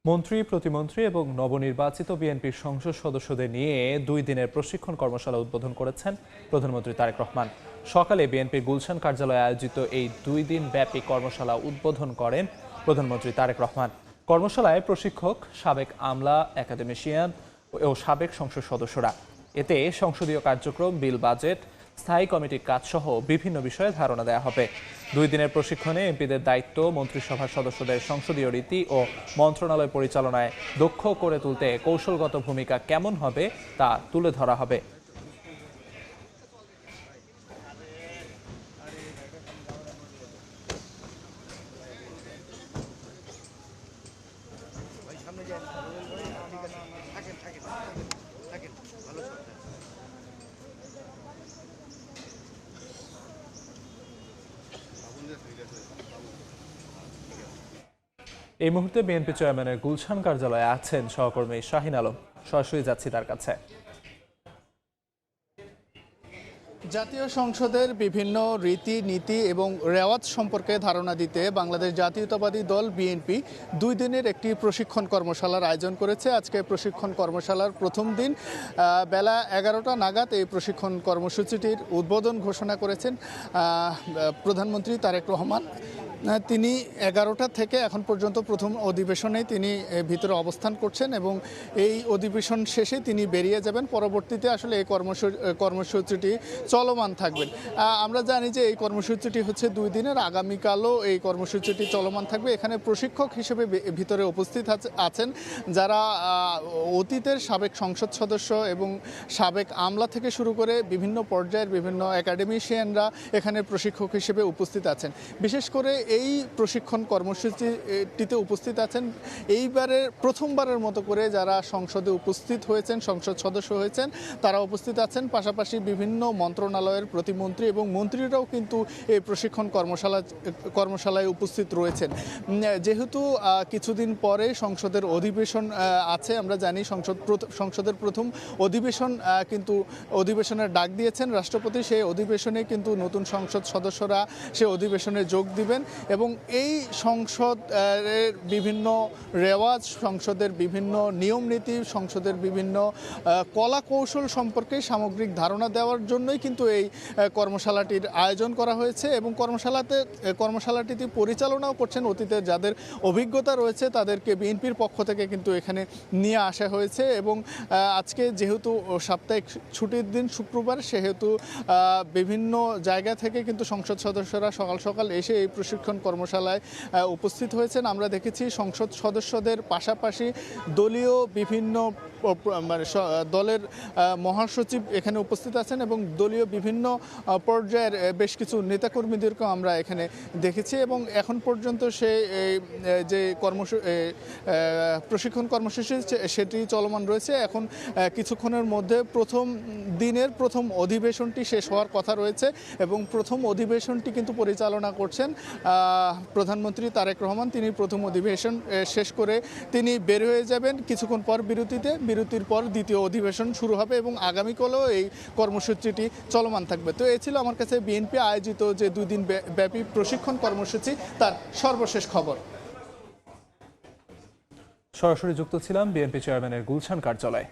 মন্ত্রী, প্রতিমন্ত্রী এবং নবনির্বাচিত বিএনপির সংসদ সদস্যদের নিয়ে 2 দিনের প্রশিক্ষণ কর্মশালা উদ্বোধন করেছেন প্রধানমন্ত্রী তারেক রহমান। সকালে বিএনপির গুলশান কার্যালয়ে আয়োজিত এই 2 দিন ব্যাপী কর্মশালা উদ্বোধন করেন প্রধানমন্ত্রী তারেক রহমান। কর্মশালায় প্রশিক্ষক, সাবেক আমলা, একাডেমিশিয়ান ও সাবেক সংসদ সদস্যরা। এতে সংসদীয় কার্যক্রম, বিল, বাজেট, স্থায়ী কমিটির কাজসহ বিভিন্ন বিষয়ে ধারণা দেওয়া হবে। 2 দিনের প্রশিক্ষণে এমপিদের দায়িত্ব, মন্ত্রিসভার সদস্যদের সংসদীয় রীতি ও মন্ত্রণালয় পরিচালনায় দক্ষ করে তুলতে কৌশলগত ভূমিকা কেমন হবে তা তুলে ধরা হবে। এই মুহূর্তে বিএনপি চেয়ারম্যানের গুলশান কার্যালয়ে আছেন সহকর্মী শাহিন আলম। সরাসরি যাচ্ছি তার কাছে। জাতীয় সংসদের বিভিন্ন রীতি, নীতি এবং রেওয়াজ সম্পর্কে ধারণা দিতে বাংলাদেশ জাতীয়তাবাদী দল বিএনপি 2 দিনের একটি প্রশিক্ষণ কর্মশালার আয়োজন করেছে। আজকে প্রশিক্ষণ কর্মশালার প্রথম দিন বেলা 11টা নাগাদ এই প্রশিক্ষণ কর্মসূচিটির উদ্বোধন ঘোষণা করেছেন প্রধানমন্ত্রী তারেক রহমান। তিনি 11টা থেকে এখন পর্যন্ত প্রথম অধিবেশনে তিনি ভিতরে অবস্থান করছেন এবং এই অধিবেশন শেষে তিনি বেরিয়ে যাবেন। পরবর্তীতে আসলে এই কর্মসূচিটি চলমান থাকবেন। আমরা জানি যে এই কর্মসূচিটি হচ্ছে 2 দিনের, আগামীকালও এই কর্মসূচিটি চলমান থাকবে। এখানে প্রশিক্ষক হিসেবে ভিতরে উপস্থিত আছেন যারা অতীতের সাবেক সংসদ সদস্য এবং সাবেক আমলা থেকে শুরু করে বিভিন্ন পর্যায়ের বিভিন্ন একাডেমিশিয়ানরা এখানে প্রশিক্ষক হিসেবে উপস্থিত আছেন। বিশেষ করে এই প্রশিক্ষণ কর্মসূচিটিতে উপস্থিত আছেন এইবারের প্রথমবারের মতো করে যারা সংসদে উপস্থিত হয়েছেন, সংসদ সদস্য হয়েছেন, তারা উপস্থিত আছেন। পাশাপাশি বিভিন্ন মন্ত্রণালয়ের প্রতিমন্ত্রী এবং মন্ত্রীরাও কিন্তু এই প্রশিক্ষণ কর্মশালায় উপস্থিত রয়েছেন। যেহেতু কিছুদিন পরে সংসদের অধিবেশন আছে, আমরা জানি সংসদের প্রথম অধিবেশন কিন্তু অধিবেশনের ডাক দিয়েছেন রাষ্ট্রপতি। সেই অধিবেশনে কিন্তু নতুন সংসদ সদস্যরা সেই অধিবেশনে যোগ দিবেন এবং এই সংসদের বিভিন্ন রেওয়াজ, সংসদের বিভিন্ন নিয়ম নীতি, সংসদের বিভিন্ন কলা কৌশল সম্পর্কে সামগ্রিক ধারণা দেওয়ার জন্যই কিন্তু এই কর্মশালাটির আয়োজন করা হয়েছে এবং কর্মশালাটিতে পরিচালনাও করছেন অতীতের যাদের অভিজ্ঞতা রয়েছে তাদেরকে বিএনপির পক্ষ থেকে কিন্তু এখানে নিয়ে আসা হয়েছে। এবং আজকে যেহেতু সাপ্তাহিক ছুটির দিন শুক্রবার, সেহেতু বিভিন্ন জায়গা থেকে কিন্তু সংসদ সদস্যরা সকাল সকাল এসে এই প্রশিক্ষণ কর্মশালায় উপস্থিত হয়েছেন। আমরা দেখেছি সংসদ সদস্যদের পাশাপাশি দলীয় বিভিন্ন দলের মহাসচিব এখানে উপস্থিত আছেন এবং দলীয় বিভিন্ন পর্যায়ের বেশ কিছু নেতাকর্মীদেরকেও আমরা এখানে দেখেছি এবং এখন পর্যন্ত যে প্রশিক্ষণ কর্মসূচি সেটি চলমান রয়েছে। এখন কিছুক্ষণের মধ্যে প্রথম দিনের প্রথম অধিবেশনটি শেষ হওয়ার কথা রয়েছে এবং প্রথম অধিবেশনটি কিন্তু পরিচালনা করছেন প্রধানমন্ত্রী তারেক রহমান। তিনি প্রথম অধিবেশন শেষ করে তিনি বের হয়ে যাবেন কিছুক্ষণ পর বিরতির পর দ্বিতীয় অধিবেশন শুরু হবে এবং আগামীকালও এই কর্মসূচিটি চলমান থাকবে। তো এই ছিল আমার কাছে বিএনপি আয়োজিত যে 2 দিন ব্যাপী প্রশিক্ষণ কর্মসূচি তার সর্বশেষ খবর। সরাসরি যুক্ত ছিলাম বিএনপি চেয়ারম্যানের গুলশান কার্যালয়ে।